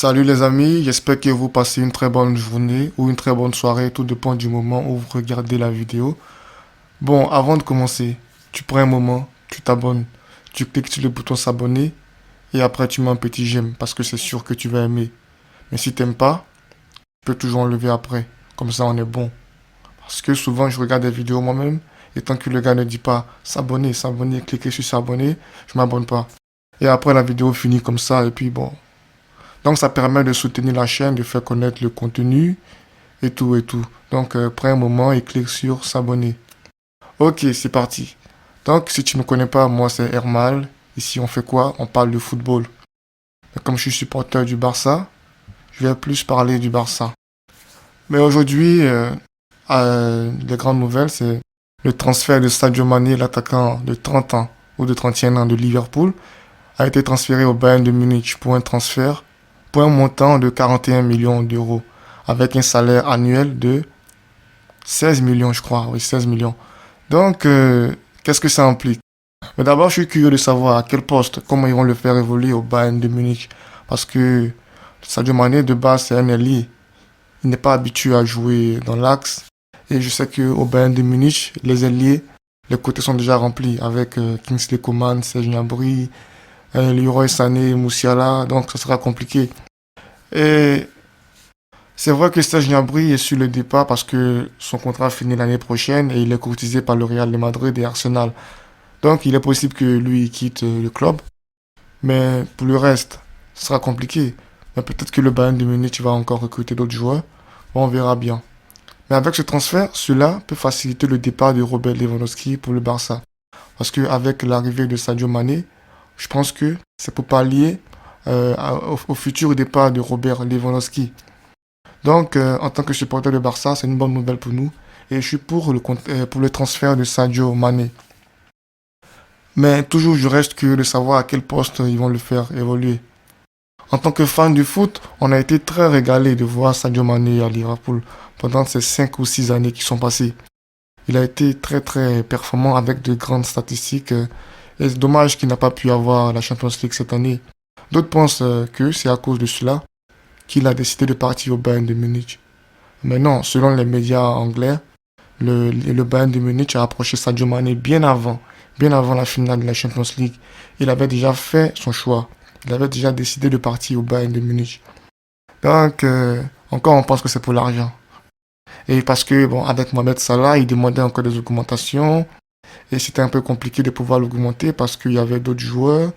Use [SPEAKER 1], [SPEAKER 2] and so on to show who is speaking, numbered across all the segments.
[SPEAKER 1] Salut les amis, j'espère que vous passez une très bonne journée ou une très bonne soirée, tout dépend du moment où vous regardez la vidéo. Bon, avant de commencer, tu prends un moment, tu t'abonnes, tu cliques sur le bouton s'abonner et après tu mets un petit j'aime parce que c'est sûr que tu vas aimer. Mais si t'aimes pas, tu peux toujours enlever après, comme ça on est bon. Parce que souvent je regarde des vidéos moi-même et tant que le gars ne dit pas s'abonner, s'abonner, cliquez sur s'abonner, je m'abonne pas. Et après la vidéo finit comme ça et puis bon. Donc ça permet de soutenir la chaîne, de faire connaître le contenu et tout et tout. Donc prends un moment et clique sur s'abonner. Ok, c'est parti. Donc si tu ne me connais pas, moi c'est Hermal. Ici on fait quoi? On parle de football. Mais comme je suis supporter du Barça, je vais plus parler du Barça. Mais aujourd'hui, les grandes nouvelles, c'est le transfert de Sadio Mané, l'attaquant de 30 ans ou de 31 ans de Liverpool, a été transféré au Bayern de Munich pour un montant de 41 millions d'euros, avec un salaire annuel de 16 millions, je crois, oui, 16 millions. Donc, qu'est-ce que ça implique? Mais d'abord, je suis curieux de savoir à quel poste, comment ils vont le faire évoluer au Bayern de Munich. Parce que Sadio Mané, de base, c'est un ailier. Il n'est pas habitué à jouer dans l'axe. Et je sais qu'au Bayern de Munich, les ailiers, les côtés sont déjà remplis avec Kingsley Coman, Serge Gnabry, Leroy Sané, Moussiala. Donc, ça sera compliqué. Et c'est vrai que Serge Gnabry est sur le départ parce que son contrat finit l'année prochaine et il est courtisé par le Real de Madrid et Arsenal. Donc il est possible que lui quitte le club. Mais pour le reste, ce sera compliqué. Mais peut-être que le Bayern de Munich va encore recruter d'autres joueurs. Bon, on verra bien. Mais avec ce transfert, cela peut faciliter le départ de Robert Lewandowski pour le Barça. Parce qu'avec l'arrivée de Sadio Mané, je pense que c'est pour pallier au futur départ de Robert Lewandowski. Donc, en tant que supporter de Barça, c'est une bonne nouvelle pour nous. Et je suis pour le transfert de Sadio Mané. Mais toujours, je reste curieux de savoir à quel poste ils vont le faire évoluer. En tant que fan du foot, on a été très régalé de voir Sadio Mané à Liverpool pendant ces 5 ou 6 années qui sont passées. Il a été très très performant avec de grandes statistiques. Et c'est dommage qu'il n'a pas pu avoir la Champions League cette année. D'autres pensent que c'est à cause de cela qu'il a décidé de partir au Bayern de Munich. Mais non, selon les médias anglais, le Bayern de Munich a approché Sadio Mané bien avant la finale de la Champions League. Il avait déjà fait son choix. Il avait déjà décidé de partir au Bayern de Munich. Donc, encore on pense que c'est pour l'argent. Et parce que, bon, avec Mohamed Salah, il demandait encore des augmentations. Et c'était un peu compliqué de pouvoir l'augmenter parce qu'il y avait d'autres joueurs.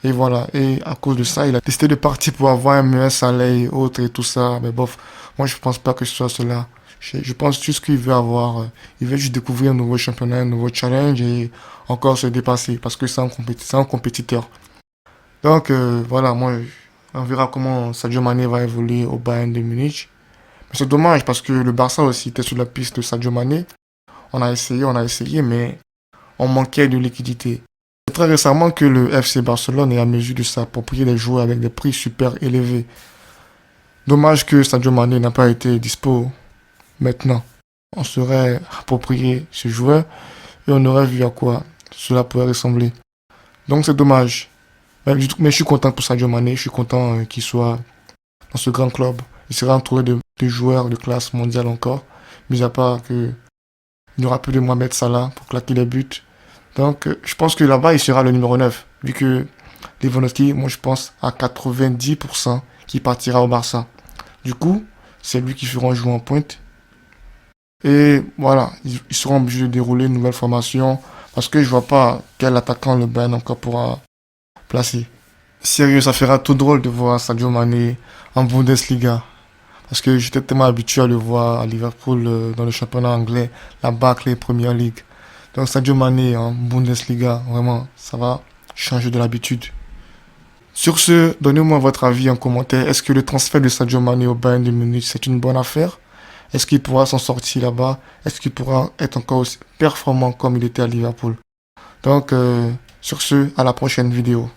[SPEAKER 1] Et voilà. Et à cause de ça, il a décidé de partir pour avoir un meilleur salaire et autres et tout ça. Mais bof, moi je pense pas que ce soit cela. Je pense juste qu'il veut avoir, il veut juste découvrir un nouveau championnat, un nouveau challenge et encore se dépasser parce que c'est un compétiteur. Donc voilà, moi on verra comment Sadio Mané va évoluer au Bayern de Munich. Mais c'est dommage parce que le Barça aussi était sur la piste de Sadio Mané. On a essayé, mais on manquait de liquidité. C'est très récemment que le FC Barcelone est à mesure de s'approprier des joueurs avec des prix super élevés. Dommage que Sadio Mané n'a pas été dispo maintenant. On serait approprié ce joueur et on aurait vu à quoi cela pourrait ressembler. Donc c'est dommage. Mais je suis content pour Sadio Mané, je suis content qu'il soit dans ce grand club. Il sera entouré de joueurs de classe mondiale encore, mis à part que il n'y aura plus de Mohamed Salah pour claquer les buts. Donc, je pense que là-bas, il sera le numéro 9. Vu que Lewandowski, moi, je pense à 90% qu'il partira au Barça. Du coup, c'est lui qui fera jouer en pointe. Et voilà, ils seront obligés de dérouler une nouvelle formation. Parce que je vois pas quel attaquant le Bayern encore pourra placer. Sérieux, ça fera tout drôle de voir Sadio Mané en Bundesliga. Parce que j'étais tellement habitué à le voir à Liverpool dans le championnat anglais, la Barclays Premier League. Donc Sadio Mané en Bundesliga, vraiment, ça va changer de l'habitude. Sur ce, donnez-moi votre avis en commentaire. Est-ce que le transfert de Sadio Mané au Bayern de Munich, c'est une bonne affaire? Est-ce qu'il pourra s'en sortir là-bas? Est-ce qu'il pourra être encore aussi performant comme il était à Liverpool? Donc, sur ce, à la prochaine vidéo.